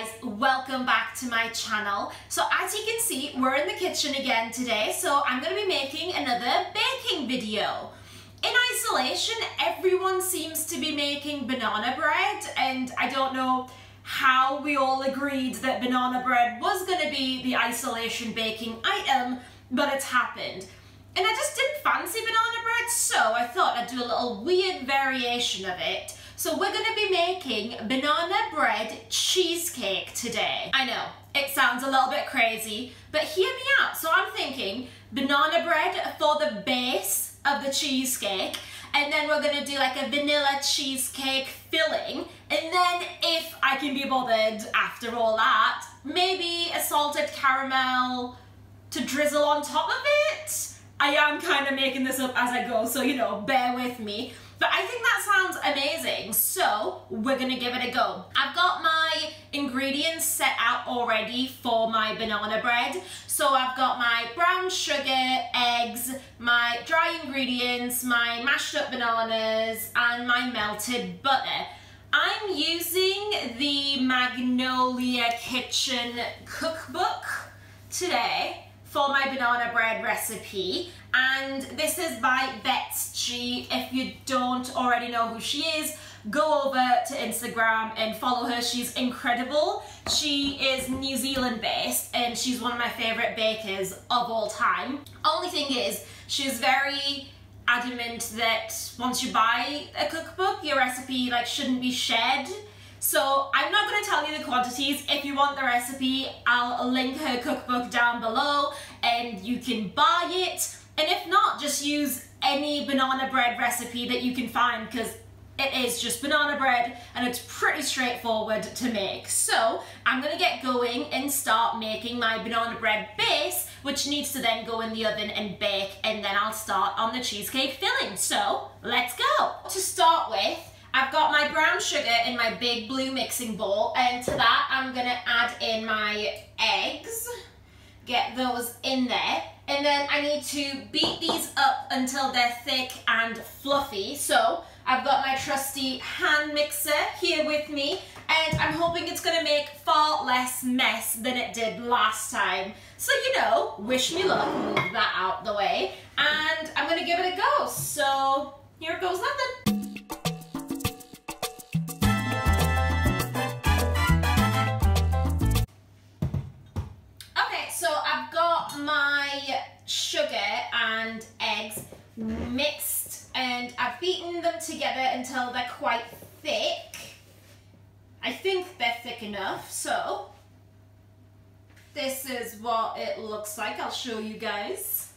guys, welcome back to my channel. So as you can see, we're in the kitchen again today, so I'm going to be making another baking video. In isolation, everyone seems to be making banana bread, and I don't know how we all agreed that banana bread was going to be the isolation baking item, but it's happened. And I just didn't fancy banana bread, so I thought I'd do a little weird variation of it. So we're going to be making banana bread cheesecake today. I know, it sounds a little bit crazy, but hear me out. So I'm thinking banana bread for the base of the cheesecake, and then we're going to do like a vanilla cheesecake filling, and then if I can be bothered after all that, maybe a salted caramel to drizzle on top of it. I am kind of making this up as I go, so you know, bear with me. But I think that sounds amazing, so we're gonna give it a go. I've got my ingredients set out already for my banana bread. So I've got my brown sugar, eggs, my dry ingredients, my mashed up bananas, and my melted butter. I'm using the Magnolia Kitchen cookbook today for my banana bread recipe, and this is by Betsy. If you don't already know who she is, go over to Instagram and follow her. She's incredible. She is New Zealand based and she's one of my favorite bakers of all time. Only thing is, she's very adamant that once you buy a cookbook, your recipe shouldn't be shared. So I'm not going to tell you the quantities. If you want the recipe, I'll link her cookbook down below and you can buy it. And if not, just use any banana bread recipe that you can find, because it is just banana bread and it's pretty straightforward to make. So I'm going to get going and start making my banana bread base, which needs to then go in the oven and bake, and then I'll start on the cheesecake filling. So let's go. To start with, I've got my brown sugar in my big blue mixing bowl, and to that I'm gonna add in my eggs, get those in there, and then I need to beat these up until they're thick and fluffy. So I've got my trusty hand mixer here with me, and I'm hoping it's gonna make far less mess than it did last time. So you know, wish me luck, move that out the way, and I'm gonna give it a go. So here goes nothing. My sugar and eggs mixed, and I've beaten them together until they're quite thick. I think they're thick enough, so this is what it looks like. I'll show you guys.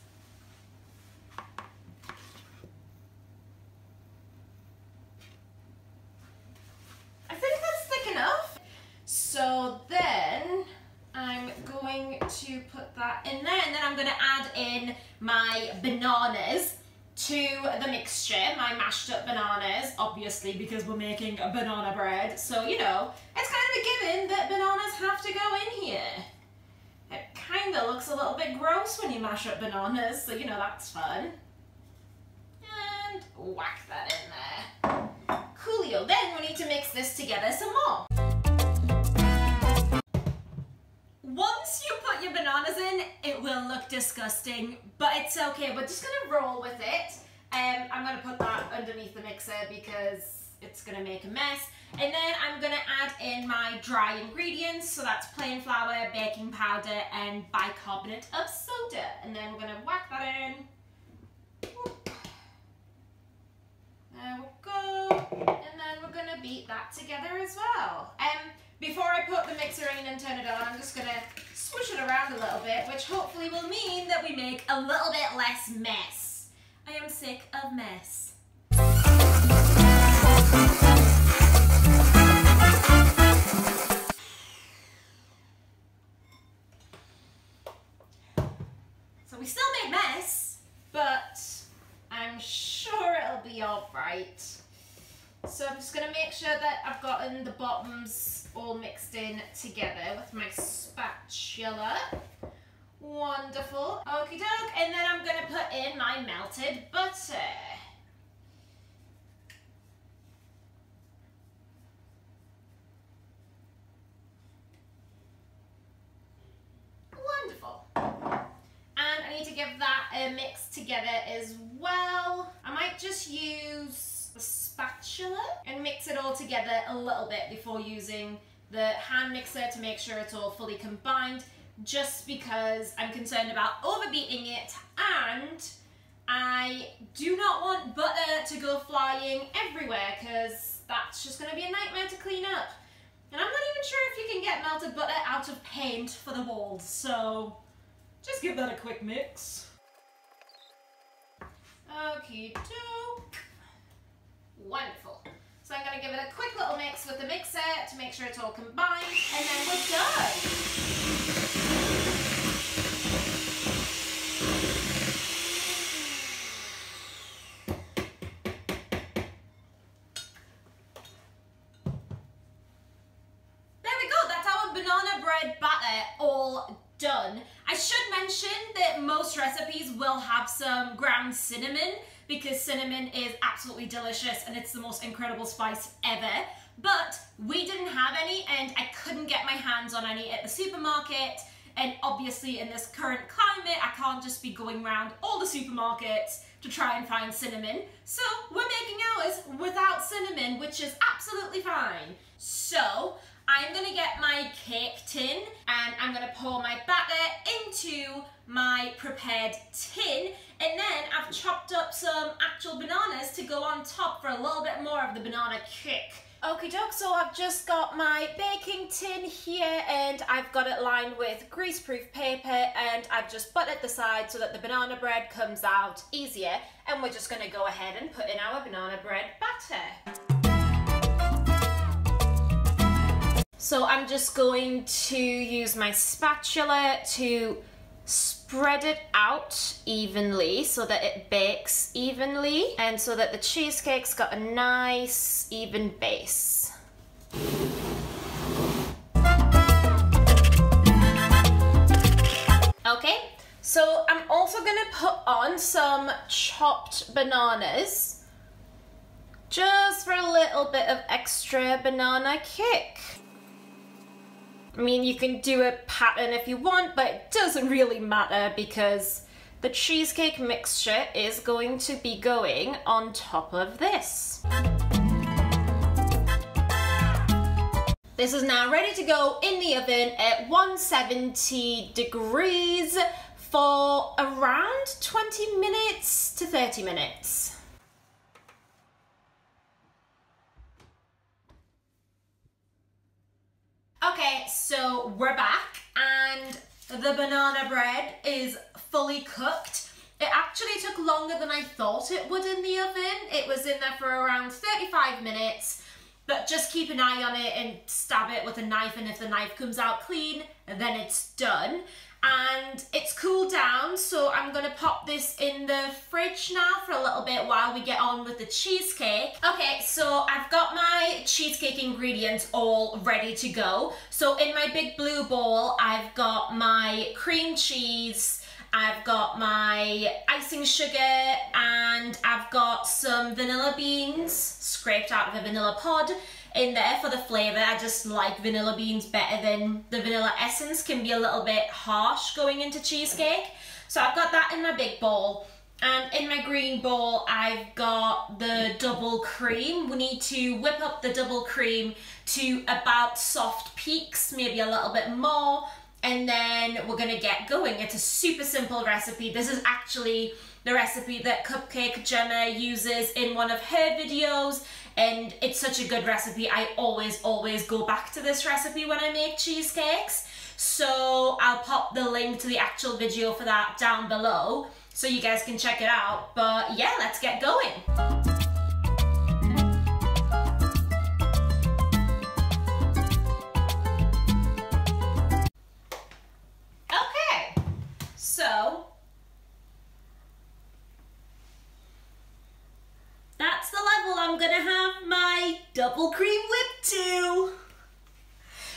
I think that's thick enough. So then I'm going to put that in there, and then I'm going to add in my bananas to the mixture, my mashed up bananas, obviously because we're making a banana bread, so you know, it's kind of a given that bananas have to go in here. It kind of looks a little bit gross when you mash up bananas, so you know, that's fun. And whack that in there. Coolio. Then we need to mix this together some more. Once you put your bananas in, it will look disgusting, but it's okay. We're just gonna roll with it. I'm gonna put that underneath the mixer because it's gonna make a mess. And then I'm gonna add in my dry ingredients. So that's plain flour, baking powder, and bicarbonate of soda. And then we're gonna whack that in. There we go. And then we're gonna beat that together as well. Before I put the mixer in and turn it on, I'm just going to swoosh it around a little bit, which hopefully will mean that we make a little bit less mess. I am sick of mess. So we still made mess, but I'm sure it'll be alright. So I'm just going to make sure that I've gotten the bottoms all mixed in together with my spatula. Wonderful. Okie doke. And then I'm going to put in my melted butter. together as well. I might just use a spatula and mix it all together a little bit before using the hand mixer to make sure it's all fully combined, just because I'm concerned about overbeating it, and I do not want butter to go flying everywhere because that's just going to be a nightmare to clean up. And I'm not even sure if you can get melted butter out of paint for the walls, so just give that a quick mix. Okie doke. Wonderful. So I'm going to give it a quick little mix with the mixer to make sure it's all combined, and then we're done. There we go, that's our banana bread batter all done. I should mention that most recipes will have some ground cinnamon, because cinnamon is absolutely delicious and it's the most incredible spice ever. But we didn't have any, and I couldn't get my hands on any at the supermarket. And obviously in this current climate, I can't just be going around all the supermarkets to try and find cinnamon. So we're making ours without cinnamon, which is absolutely fine. So I'm gonna get my cake tin and I'm gonna pour my batter into my prepared tin, and then I've chopped up some actual bananas to go on top for a little bit more of the banana kick. Okie doke, so I've just got my baking tin here and I've got it lined with greaseproof paper, and I've just buttered the side so that the banana bread comes out easier, and we're just gonna go ahead and put in our banana bread batter. So I'm just going to use my spatula to spread it out evenly so that it bakes evenly and so that the cheesecake's got a nice even base. Okay, so I'm also gonna put on some chopped bananas just for a little bit of extra banana kick. I mean, you can do a pattern if you want, but it doesn't really matter because the cheesecake mixture is going to be going on top of this. This is now ready to go in the oven at 170 degrees for around 20 minutes to 30 minutes. Okay, so we're back and the banana bread is fully cooked. It actually took longer than I thought it would in the oven. It was in there for around 35 minutes, but just keep an eye on it and stab it with a knife, and if the knife comes out clean, then it's done. And it's cooled down, so I'm gonna pop this in the fridge now for a little bit while we get on with the cheesecake. Okay, so I've got my cheesecake ingredients all ready to go. So in my big blue bowl, I've got my cream cheese, I've got my icing sugar, and I've got some vanilla beans scraped out of a vanilla pod in there for the flavour. I just like vanilla beans better than the vanilla essence, can be a little bit harsh going into cheesecake. So I've got that in my big bowl. And in my green bowl, I've got the double cream. We need to whip up the double cream to about soft peaks, maybe a little bit more, and then we're gonna get going. It's a super simple recipe. This is actually the recipe that Cupcake Jemma uses in one of her videos, and it's such a good recipe. I always go back to this recipe when I make cheesecakes. So I'll pop the link to the actual video for that down below so you guys can check it out. But yeah, let's get going. Okay, so that's the level I'm gonna have my double cream whipped to.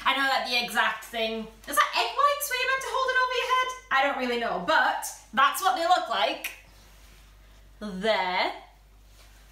I know that the exact thing, is that egg whites where you're meant to hold it over your head? I don't really know, but that's what they look like. There.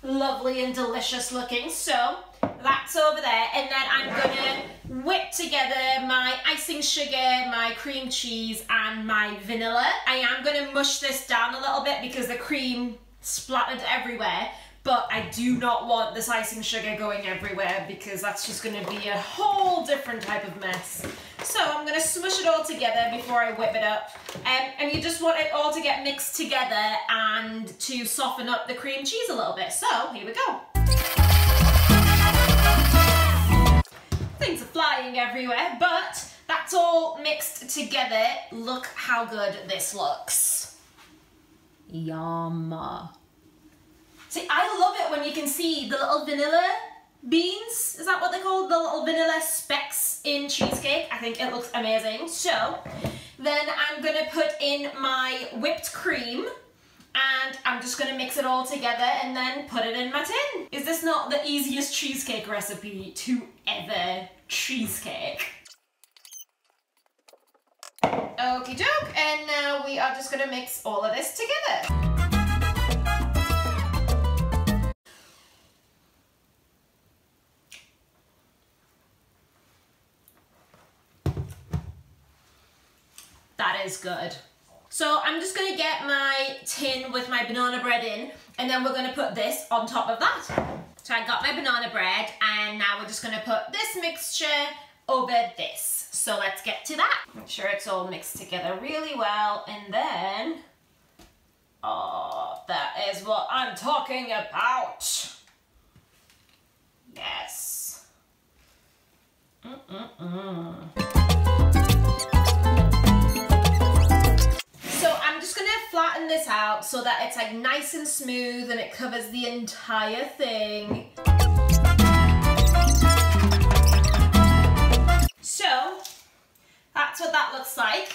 Lovely and delicious looking. So that's over there, and then I'm gonna whip together my icing sugar, my cream cheese, and my vanilla. I am gonna mush this down a little bit because the cream splattered everywhere, but I do not want this icing sugar going everywhere because that's just gonna be a whole different type of mess. So I'm gonna smush it all together before I whip it up. And you just want it all to get mixed together and to soften up the cream cheese a little bit. So here we go. Things are flying everywhere, but that's all mixed together. Look how good this looks. Yum. See, I love it when you can see the little vanilla beans. Is that what they're called? The little vanilla specks in cheesecake. I think it looks amazing. So then I'm gonna put in my whipped cream and I'm just gonna mix it all together and then put it in my tin. Is this not the easiest cheesecake recipe to ever cheesecake? Okie doke, and now we are just gonna mix all of this together. That is good. So I'm just gonna get my tin with my banana bread in, and then we're gonna put this on top of that. So I got my banana bread, and now we're just gonna put this mixture over this. So let's get to that. Make sure it's all mixed together really well, and then, oh, that is what I'm talking about. Yes. So I'm just gonna flatten this out so that it's like nice and smooth and it covers the entire thing. So that's what that looks like.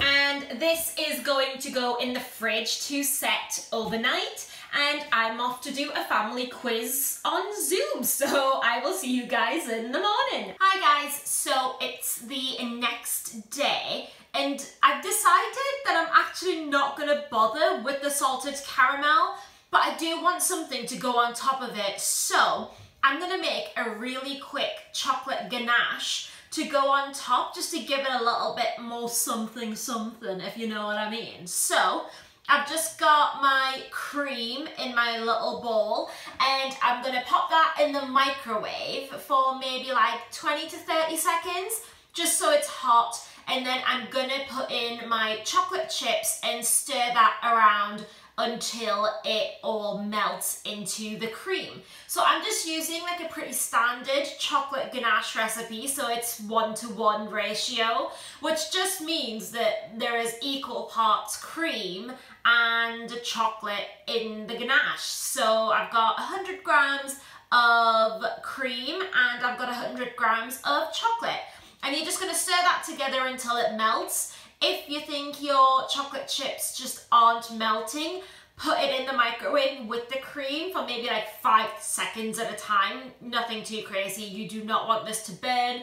And this is going to go in the fridge to set overnight. And I'm off to do a family quiz on Zoom. So I will see you guys in the morning. Hi guys, so it's the next day. And I've decided that I'm actually not gonna bother with the salted caramel, but I do want something to go on top of it. So I'm gonna make a really quick chocolate ganache to go on top, just to give it a little bit more something something, if you know what I mean. So I've just got my cream in my little bowl, and I'm gonna pop that in the microwave for maybe like 20 to 30 seconds, just so it's hot. And then I'm gonna put in my chocolate chips and stir that around until it all melts into the cream. So I'm just using like a pretty standard chocolate ganache recipe, so it's 1-to-1 ratio, which just means that there is equal parts cream and chocolate in the ganache. So I've got 100 grams of cream and I've got 100 grams of chocolate. And you're just gonna stir that together until it melts. If you think your chocolate chips just aren't melting, put it in the microwave with the cream for maybe like 5 seconds at a time. Nothing too crazy. You do not want this to burn,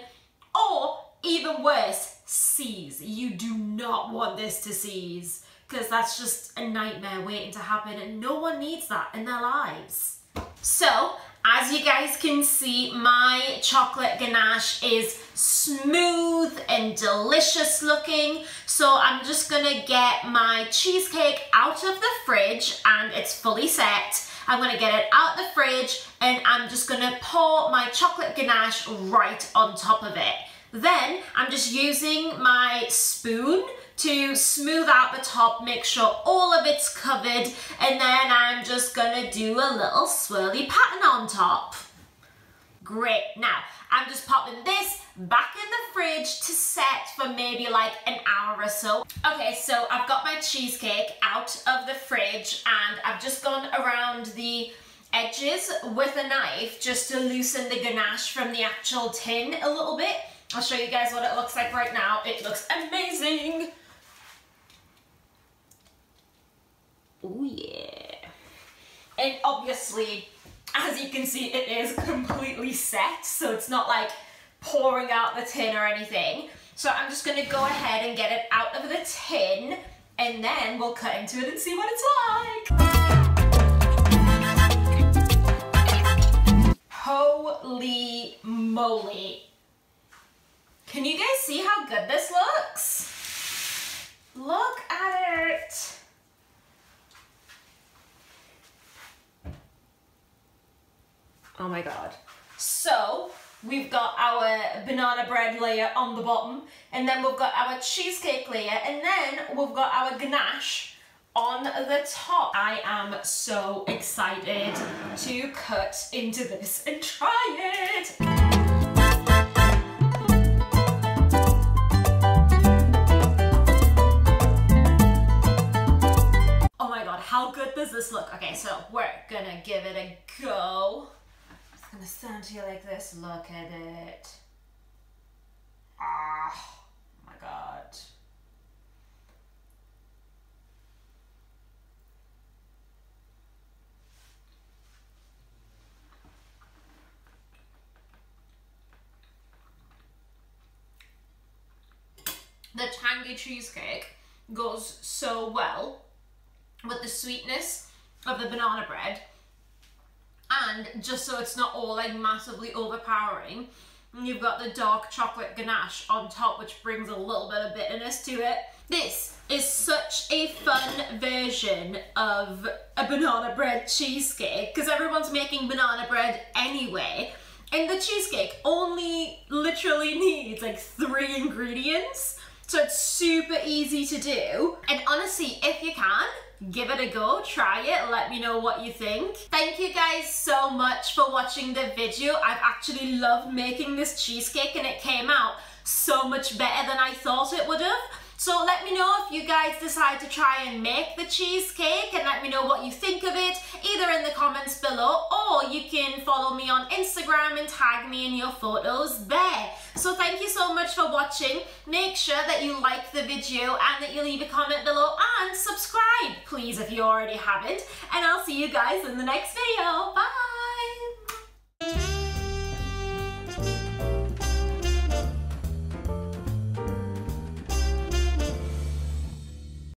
or even worse, seize. You do not want this to seize, because that's just a nightmare waiting to happen, and no one needs that in their lives. So, as you guys can see, my chocolate ganache is smooth and delicious looking. So I'm just gonna get my cheesecake out of the fridge, and it's fully set. I'm gonna get it out the fridge, and I'm just gonna pour my chocolate ganache right on top of it. Then I'm just using my spoon to smooth out the top, make sure all of it's covered, and then I'm just gonna do a little swirly pattern on top. Great, now I'm just popping this back in the fridge to set for maybe like an hour or so. Okay, so I've got my cheesecake out of the fridge, and I've just gone around the edges with a knife just to loosen the ganache from the actual tin a little bit. I'll show you guys what it looks like right now. It looks amazing. Oh yeah. And obviously, as you can see, it is completely set, so it's not like pouring out the tin or anything. So I'm just gonna go ahead and get it out of the tin, and then we'll cut into it and see what it's like. Holy moly. Can you guys see how good this looks? Look at it. Oh my god. So, we've got our banana bread layer on the bottom, and then we've got our cheesecake layer, and then we've got our ganache on the top. I am so excited to cut into this and try it. Oh my god, how good does this look? Okay, so we're gonna give it a go. It's gonna stand here like this. Look at it. Ah, oh my god. The tangy cheesecake goes so well with the sweetness of the banana bread, and just so it's not all like massively overpowering, you've got the dark chocolate ganache on top, which brings a little bit of bitterness to it. This is such a fun version of a banana bread cheesecake because everyone's making banana bread anyway, and the cheesecake only literally needs like 3 ingredients. So it's super easy to do. And honestly, if you can, give it a go, try it, let me know what you think. Thank you guys so much for watching the video. I've actually loved making this cheesecake and it came out so much better than I thought it would have. So let me know if you guys decide to try and make the cheesecake, and let me know what you think of it, either in the comments below, or you can follow me on Instagram and tag me in your photos there. So thank you so much for watching. Make sure that you like the video and that you leave a comment below, and subscribe, please, if you already haven't. And I'll see you guys in the next video. Bye.